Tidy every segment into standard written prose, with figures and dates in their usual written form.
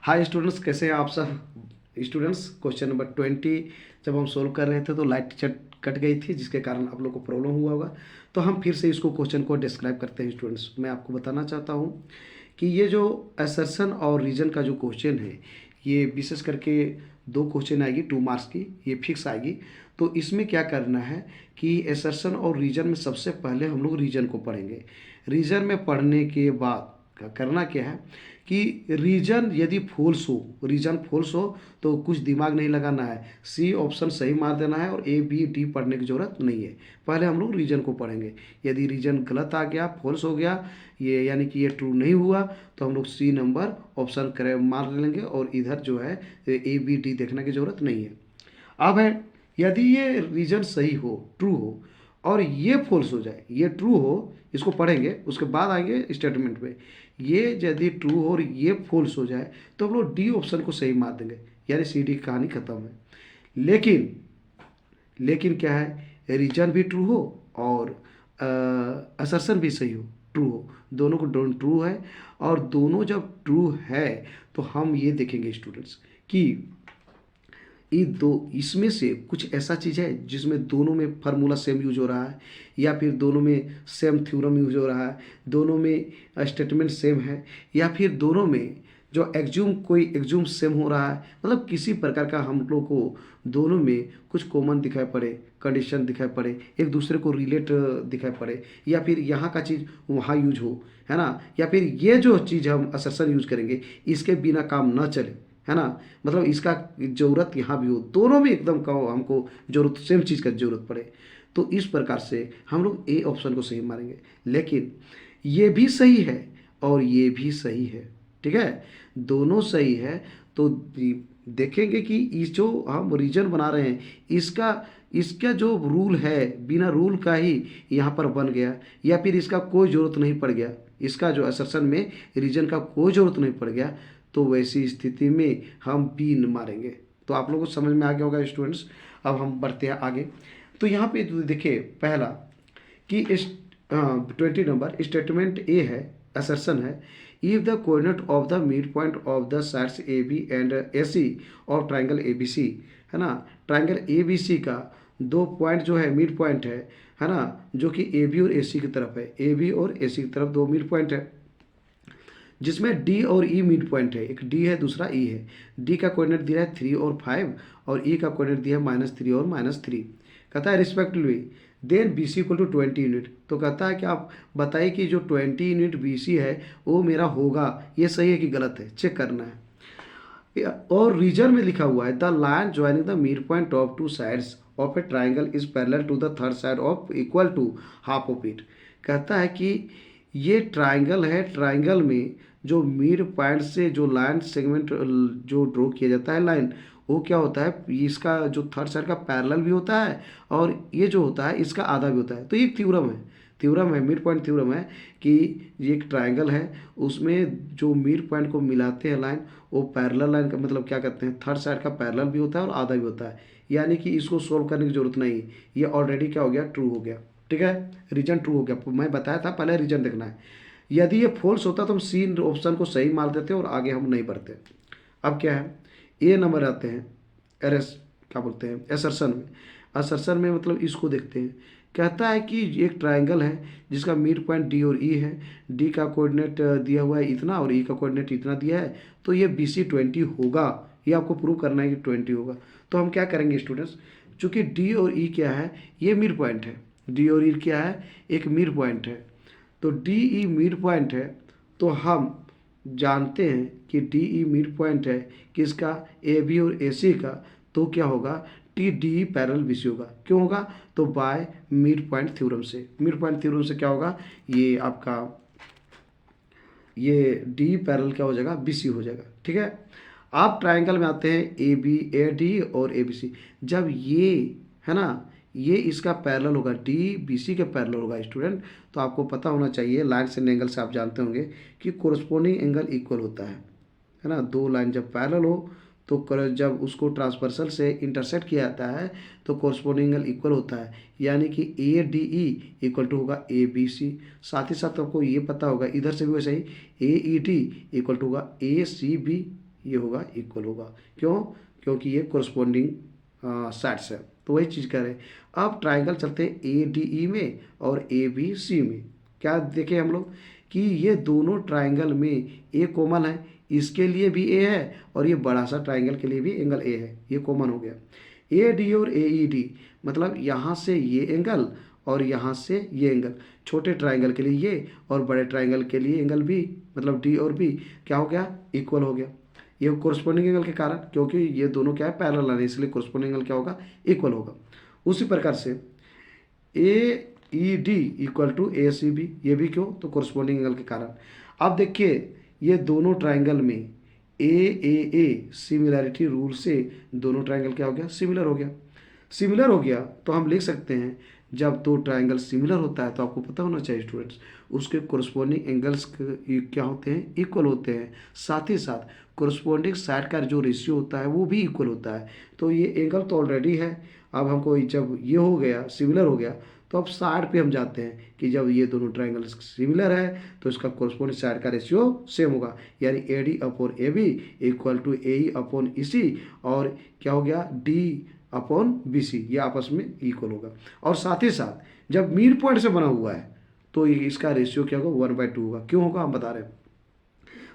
Hi students, कैसे हैं आप सब स्टूडेंट्स। क्वेश्चन नंबर 20 जब हम सोल्व कर रहे थे तो लाइट कट गई थी, जिसके कारण आप लोग को प्रॉब्लम हुआ होगा। तो हम फिर से इसको क्वेश्चन को डिस्क्राइब करते हैं स्टूडेंट्स। मैं आपको बताना चाहता हूँ कि ये जो असर्शन और रीजन का जो क्वेश्चन है, ये विशेष करके दो क्वेश्चन आएगी 2 मार्क्स की, ये फिक्स आएगी। तो इसमें क्या करना है कि असर्शन और रीजन में सबसे पहले हम लोग रीजन को पढ़ेंगे। रीजन में पढ़ने के बाद करना क्या है कि रीजन यदि फॉल्स हो, रीजन फॉल्स हो तो कुछ दिमाग नहीं लगाना है, सी ऑप्शन सही मार देना है और ए बी डी पढ़ने की ज़रूरत नहीं है। पहले हम लोग रीजन को पढ़ेंगे। यदि रीजन गलत आ गया, फॉल्स हो गया, ये यानी कि ये ट्रू नहीं हुआ, तो हम लोग सी नंबर ऑप्शन करे मार लेंगे और इधर जो है ए बी डी देखने की ज़रूरत नहीं है। अब है, यदि ये रीजन सही हो, ट्रू हो, और ये फॉल्स हो जाए, ये ट्रू हो, इसको पढ़ेंगे उसके बाद आएंगे स्टेटमेंट पे। ये यदि ट्रू हो और ये फॉल्स हो जाए तो हम लोग डी ऑप्शन को सही मार देंगे, यानी सी डी कहानी खत्म है। लेकिन लेकिन क्या है, रीजन भी ट्रू हो और असर्शन भी सही हो, ट्रू हो, दोनों को ट्रू है। और दोनों जब ट्रू है तो हम ये देखेंगे स्टूडेंट्स कि ये दो इसमें से कुछ ऐसा चीज़ है जिसमें दोनों में फार्मूला सेम यूज हो रहा है, या फिर दोनों में सेम थ्योरम यूज हो रहा है, दोनों में स्टेटमेंट सेम है, या फिर दोनों में जो एग्ज्यूम कोई एग्ज्यूम सेम हो रहा है। मतलब किसी प्रकार का हम लोग को दोनों में कुछ कॉमन दिखाई पड़े, कंडीशन दिखाई पड़े, एक दूसरे को रिलेट दिखाई पड़े, या फिर यहाँ का चीज़ वहाँ यूज हो, है ना, या फिर ये जो चीज़ हम असर्शन यूज करेंगे इसके बिना काम न चले, है ना, मतलब इसका ज़रूरत यहाँ भी हो, दोनों में एकदम कहो हमको ज़रूरत सेम चीज़ का ज़रूरत पड़े। तो इस प्रकार से हम लोग ए ऑप्शन को सही मारेंगे। लेकिन ये भी सही है और ये भी सही है, ठीक है, दोनों सही है। तो देखेंगे कि इस जो हम रीजन बना रहे हैं इसका इसका जो रूल है बिना रूल का ही यहाँ पर बन गया, या फिर इसका कोई ज़रूरत नहीं पड़ गया, इसका जो असर्शन में रीजन का कोई ज़रूरत नहीं पड़ गया, तो वैसी स्थिति में हम बी मारेंगे। तो आप लोगों को समझ में आ गया होगा स्टूडेंट्स। अब हम बढ़ते हैं आगे। तो यहाँ पे देखिए पहला कि इस 20 नंबर स्टेटमेंट ए है, असर्शन है, if the coordinate of the mid point of the sides A B and A C और ट्राइंगल ए बी सी, है ना, ट्राइंगल ए बी सी का दो पॉइंट जो है मिड पॉइंट है ना, जो कि ए बी और ए सी की तरफ है, ए बी और ए सी की तरफ दो मिड पॉइंट है, जिसमें डी और ई मिड पॉइंट है, एक डी है दूसरा ई है। डी का कोऑर्डिनेट दिया है 3 और 5 और ई का कोऑर्डिनेट दिया है -3 और -3। कहता है respectively then B C equal to 20 unit. तो कहता है कि आप बताइए कि जो 20 यूनिट बी सी है वो मेरा होगा, ये सही है कि गलत है, चेक करना है। और रीजन में लिखा हुआ है the line joining the mid point of two sides of a triangle is parallel to the third side of equal to half of it. कहता है कि ये ट्राइंगल है, ट्राइंगल में जो मिड पॉइंट से जो लाइन सेगमेंट जो ड्रॉ किया जाता है लाइन, वो क्या होता है, इसका जो थर्ड साइड का पैरेलल भी होता है और ये जो होता है इसका आधा भी होता है। तो ये थ्योरम है, थ्योरम है, मिड पॉइंट थ्योरम है कि ये एक ट्राइंगल है, उसमें जो मिड पॉइंट को मिलाते हैं लाइन, वो पैरेलल लाइन का मतलब क्या कहते हैं, थर्ड साइड का पैरेलल भी होता है और आधा भी होता है। यानी कि इसको सोल्व करने की जरूरत नहीं, ये ऑलरेडी क्या हो गया, ट्रू हो गया, ठीक है, रीजन ट्रू हो गया। मैं बताया था पहले रीजन देखना है। यदि ये फॉल्स होता तो हम सी ऑप्शन को सही मार देते और आगे हम नहीं बढ़ते। अब क्या है, ए नंबर आते हैं एरस क्या बोलते हैं असर्शन में। असर्शन में मतलब इसको देखते हैं। कहता है कि एक ट्राइंगल है जिसका मिड पॉइंट डी और ई है, डी का कोऑर्डिनेट दिया हुआ है इतना और ई का कोऑर्डिनेट इतना दिया है, तो ये बी सी 20 होगा, ये आपको प्रूव करना है कि 20 होगा। तो हम क्या करेंगे स्टूडेंट्स, चूँकि डी और ई क्या है, ये मिड पॉइंट है, डी और ई क्या है, एक मिड पॉइंट है, तो डी ई मिड पॉइंट है, तो हम जानते हैं कि डी ई मिड पॉइंट है किसका, ए बी और ए सी का, तो क्या होगा, T D parallel B C होगा। क्यों होगा, तो बाय मिड पॉइंट थ्योरम से। मिड पॉइंट थ्योरम से क्या होगा, ये आपका ये डी पैरेलल क्या हो जाएगा, बी सी हो जाएगा, ठीक है। आप ट्राइंगल में आते हैं ए बी ए डी और ए बी सी, जब ये है ना, ये इसका पैरेलल होगा, डी बी सी के पैरेलल होगा स्टूडेंट, तो आपको पता होना चाहिए लाइन एंड एंगल से आप जानते होंगे कि कोरस्पोंडिंग एंगल इक्वल होता है ना। दो लाइन जब पैरेलल हो तो जब उसको ट्रांसवर्सल से इंटरसेक्ट किया जाता है तो कोरस्पोंडिंग एंगल इक्वल होता है, यानी कि A D E equal to होगा ए बी सी। साथ ही साथ आपको ये पता होगा इधर से भी वैसे ही ए ई डी इक्वल टू होगा ए सी बी, ये होगा इक्वल होगा। क्यों? क्योंकि ये कोरस्पॉन्डिंग साइड्स है। तो वही चीज़ कर रहे हैं। अब ट्राइंगल चलते हैं ए डी ई में और ए बी सी में। क्या देखें हम लोग कि ये दोनों ट्राइंगल में ए कॉमन है, इसके लिए भी ए है और ये बड़ा सा ट्राइंगल के लिए भी एंगल ए है, ये कॉमन हो गया। ए डी और ए ई डी मतलब यहाँ से ये एंगल और यहाँ से ये एंगल, छोटे ट्राइंगल के लिए ये और बड़े ट्राइंगल के लिए एंगल बी, मतलब डी और बी क्या हो गया? इक्वल हो गया। ये कोरस्पॉन्डिंग एंगल के कारण, क्योंकि ये दोनों क्या है? पैरेलल है, इसलिए कोरस्पॉन्डिंग एंगल क्या होगा? इक्वल होगा। उसी प्रकार से A E D equal to A C B, ये भी क्यों? तो कोरस्पॉन्डिंग एंगल के कारण। अब देखिए ये दोनों ट्राइंगल में ए सिमिलैरिटी रूल से दोनों ट्राइंगल क्या हो गया? सिमिलर हो गया। सिमिलर हो गया तो हम लिख सकते हैं जब दो ट्राइंगल सिमिलर होता है तो आपको पता होना चाहिए स्टूडेंट्स, उसके कोरस्पॉन्डिंग एंगल्स क्या होते हैं? इक्वल होते हैं। साथ ही साथ कोरस्पॉन्डिंग साइड का जो रेशियो होता है वो भी इक्वल होता है। तो ये एंगल तो ऑलरेडी है। अब हमको जब ये हो गया, सिमिलर हो गया, तो अब साइड पे हम जाते हैं कि जब ये दोनों ट्राइंगल सिमिलर है तो इसका कोरस्पॉन्डिंग साइड का रेशियो सेम होगा, यानी A D upon A B equal to A E upon E C, और क्या हो गया? डी अपॉन बी सी, ये आपस में इक्वल होगा। और साथ ही साथ जब मिड पॉइंट से बना हुआ है तो इसका रेशियो क्या होगा? 1/2 होगा। क्यों होगा? हम बता रहे हैं।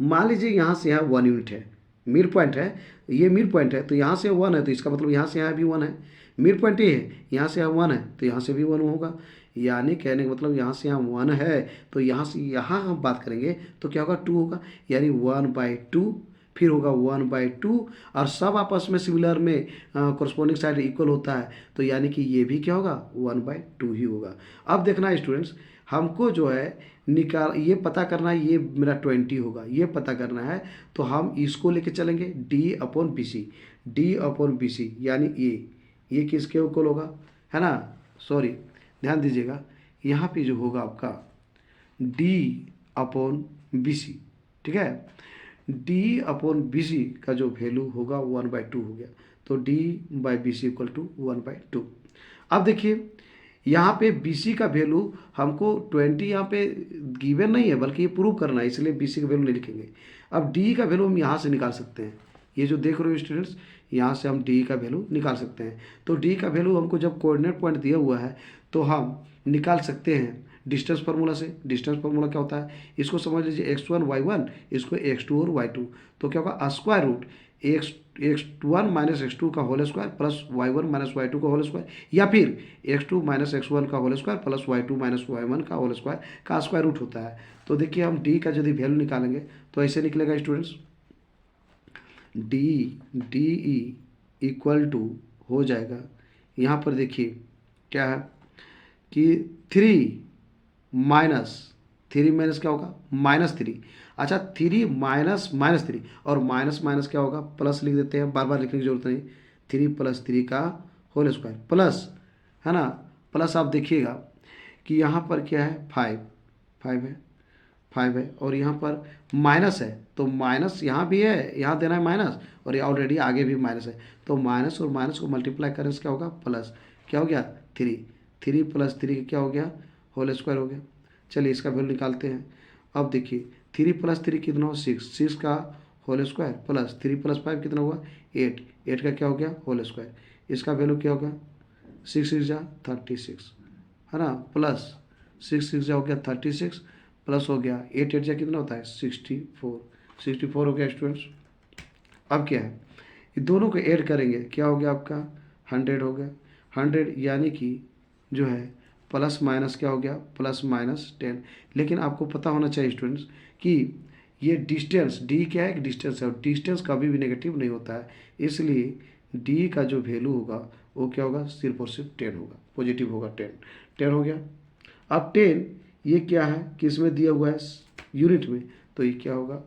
मान लीजिए यहाँ से यहाँ 1 यूनिट है, मिड पॉइंट है, ये मिड पॉइंट है तो यहाँ से 1 है, तो इसका मतलब यहाँ से यहाँ भी 1 है। मिड पॉइंट ये है, यहाँ से यहाँ 1 है तो यहाँ से भी 1 होगा। यानी कहने का मतलब यहाँ से यहाँ 1 है तो यहाँ से यहाँ हम बात करेंगे तो क्या होगा? 2 होगा, यानी 1/2, फिर होगा 1/2, और सब आपस में सिमिलर में कोरस्पॉन्डिंग साइड इक्वल होता है, तो यानी कि ये भी क्या होगा? 1/2 ही होगा। अब देखना है स्टूडेंट्स, हमको जो है ये पता करना है, ये मेरा 20 होगा, ये पता करना है। तो हम इसको लेके चलेंगे D upon B C, D upon B C, यानी ये किसके इक्वल होगा? है ना? सॉरी, ध्यान दीजिएगा, यहाँ पे जो होगा आपका डी अपॉन बी सी, ठीक है। डी अपॉन बी सी का जो वैल्यू होगा 1/2 हो गया, तो D by B C equal to 1/2। अब देखिए यहाँ पे बी सी का वैल्यू हमको 20 यहाँ पे गिवन नहीं है, बल्कि ये प्रूव करना है, इसलिए बी सी का वैल्यू नहीं लिखेंगे। अब डी का वैल्यू हम यहाँ से निकाल सकते हैं, ये जो देख रहे हो स्टूडेंट्स, यहाँ से हम डी का वैल्यू निकाल सकते हैं। तो डी का वैल्यू हमको जब कोऑर्डिनेट पॉइंट दिया हुआ है तो हम निकाल सकते हैं डिस्टेंस फार्मूला से। डिस्टेंस फार्मूला क्या होता है? इसको समझ लीजिए x1 y1, इसको x2 और y2, तो क्या होगा? Square root x1 minus x2 का whole square plus y1 minus y2 का होल स्क्वायर, या फिर x2 माइनस x1 का whole square plus y2 minus y1 का होल स्क्वायर का स्क्वायर रूट होता है। तो देखिए हम d का यदि वैल्यू निकालेंगे तो ऐसे निकलेगा students, D E equal to हो जाएगा, यहाँ पर देखिए क्या है कि 3 माइनस क्या होगा? -3। अच्छा, 3 माइनस -3, और माइनस माइनस क्या होगा? प्लस लिख देते हैं, बार बार लिखने की जरूरत नहीं। 3 + 3 का होल स्क्वायर प्लस, है ना, प्लस आप देखिएगा कि यहाँ पर क्या है? 5 है, और यहाँ पर माइनस है, तो माइनस यहाँ भी है, यहाँ देना है माइनस, और ये ऑलरेडी आगे भी माइनस है, तो माइनस और माइनस को मल्टीप्लाई करें क्या होगा? प्लस, क्या हो गया? 3 + 3 क्या हो गया? होल स्क्वायर हो गया। चलिए इसका वैल्यू निकालते हैं। अब देखिए 3 + 3 कितना हो? 6 का होल स्क्वायर प्लस 3 + 5 कितना हुआ? 8 का क्या हो गया? Whole square. इसका वैल्यू क्या होगा? 6 6 जा 36, है ना, प्लस 6 6 जा हो गया 36, प्लस हो गया 8 8 जा कितना होता है? 64 हो गया स्टूडेंट्स। अब क्या है? ये दोनों को ऐड करेंगे, क्या हो गया आपका? 100 हो गया। 100 यानी कि जो है प्लस माइनस क्या हो गया? +-10। लेकिन आपको पता होना चाहिए स्टूडेंट्स कि ये डिस्टेंस, डी क्या है? एक डिस्टेंस है, और डिस्टेंस कभी भी नेगेटिव नहीं होता है, इसलिए डी का जो वैल्यू होगा वो क्या होगा? सिर्फ और सिर्फ 10 होगा, पॉजिटिव होगा। 10 हो गया। अब 10 ये क्या है? किस में दिया हुआ है? यूनिट में, तो ये क्या होगा?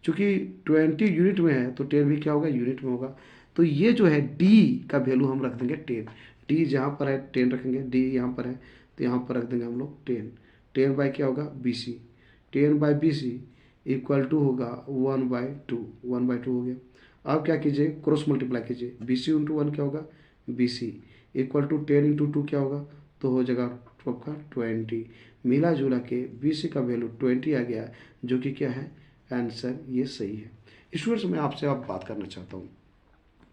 चूँकि 20 यूनिट में है तो 10 भी क्या होगा? यूनिट में होगा। तो ये जो है डी का वैल्यू हम रख देंगे 10। डी जहाँ पर है 10 रखेंगे, डी यहाँ पर है तो यहाँ पर रख देंगे हम लोग 10 बाई क्या होगा? B C, 10 by B C equal to होगा 1/2 हो गया। अब क्या कीजिए? क्रॉस मल्टीप्लाई कीजिए, बी सी इंटू 1 क्या होगा? बी सी इक्वल टू 10 × 2 क्या होगा? तो हो जाएगा आपका 20। मिला जुला के बी सी का वैल्यू 20 आ गया, जो कि क्या है? आंसर ये सही है। स्टूडेंट्स मैं आपसे अब बात करना चाहता हूँ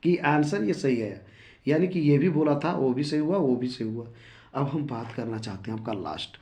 कि आंसर ये सही है, यानी कि ये भी बोला था, वो भी सही हुआ, वो भी सही हुआ। अब हम बात करना चाहते हैं आपका लास्ट।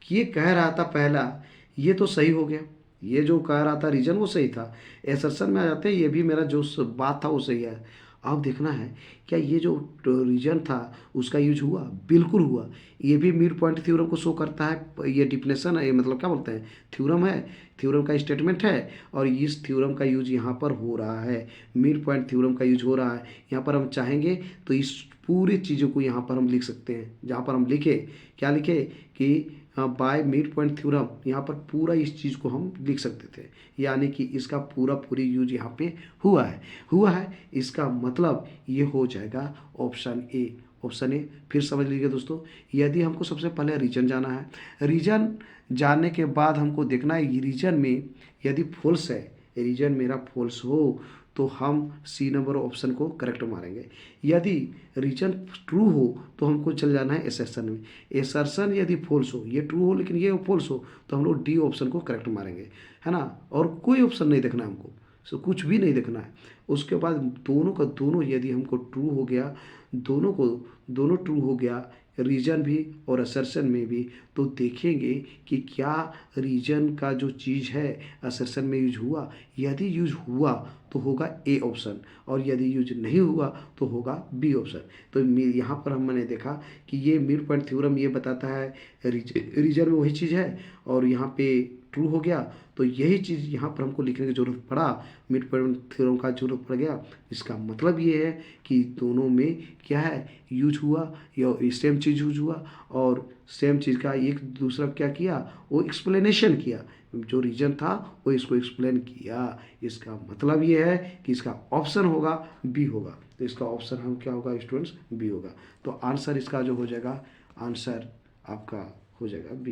ये कह रहा था पहला, ये तो सही हो गया, ये जो कह रहा था रीजन वो सही था। एसर्शन में आ जाते हैं, ये भी मेरा जो बात था वो सही है। अब देखना है क्या ये जो रीजन था उसका यूज हुआ, बिल्कुल हुआ। ये भी मिड पॉइंट थ्योरम को शो करता है, ये डिफिनेशन है, ये मतलब क्या बोलते हैं, थ्योरम है, थ्योरम का स्टेटमेंट है, और इस थ्योरम का यूज यहाँ पर हो रहा है, मिड पॉइंट थ्योरम का यूज हो रहा है। यहाँ पर हम चाहेंगे तो इस पूरी चीज़ों को यहाँ पर हम लिख सकते हैं, जहाँ पर हम लिखे, क्या लिखे कि बाय मिड पॉइंट थ्योरम, यहाँ पर पूरा इस चीज़ को हम लिख सकते थे, यानी कि इसका पूरा पूरी यूज यहाँ पे हुआ है। इसका मतलब ये हो जाएगा ऑप्शन ए। ऑप्शन ए फिर समझ लीजिए दोस्तों। यदि हमको सबसे पहले रीजन जाना है, रीजन जानने के बाद हमको देखना है रीजन में यदि फॉल्स है, रीजन मेरा फॉल्स हो तो हम सी नंबर ऑप्शन को करेक्ट मारेंगे। यदि रीजन ट्रू हो तो हमको चल जाना है एसर्शन में। एसर्शन यदि फॉल्स हो, ये ट्रू हो लेकिन ये फॉल्स हो, तो हम लोग डी ऑप्शन को करेक्ट मारेंगे, है ना। और कोई ऑप्शन नहीं देखना है हमको, सो कुछ भी नहीं देखना है। उसके बाद दोनों का दोनों यदि हमको ट्रू हो गया, दोनों ट्रू हो गया, रीजन भी और असर्शन में भी, तो देखेंगे कि क्या रीजन का जो चीज़ है असर्शन में यूज हुआ। यदि यूज हुआ तो होगा ए ऑप्शन, और यदि यूज नहीं हुआ तो होगा बी ऑप्शन। तो यहाँ पर मैंने देखा कि ये मिड पॉइंट थ्योरम ये बताता है रीजन में वही चीज़ है, और यहाँ पे ट्रू हो गया, तो यही चीज़ यहाँ पर हमको लिखने की ज़रूरत पड़ा, मिड पॉइंट थ्योरम का जरूरत पड़ गया। इसका मतलब ये है कि दोनों में क्या है, यूज हुआ, या सेम चीज़ यूज हुआ, और सेम चीज़ का एक दूसरा क्या किया, वो एक्सप्लेनेशन किया, जो रीजन था वो इसको एक्सप्लेन किया। इसका मतलब ये है कि इसका ऑप्शन होगा बी होगा। तो इसका ऑप्शन हम क्या होगा स्टूडेंट्स, बी होगा। तो आंसर इसका जो हो जाएगा, आंसर आपका हो जाएगा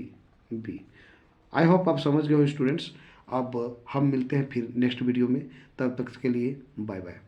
बी। आई होप आप समझ गए हो स्टूडेंट्स। अब हम मिलते हैं फिर नेक्स्ट वीडियो में, तब तक के लिए बाय बाय।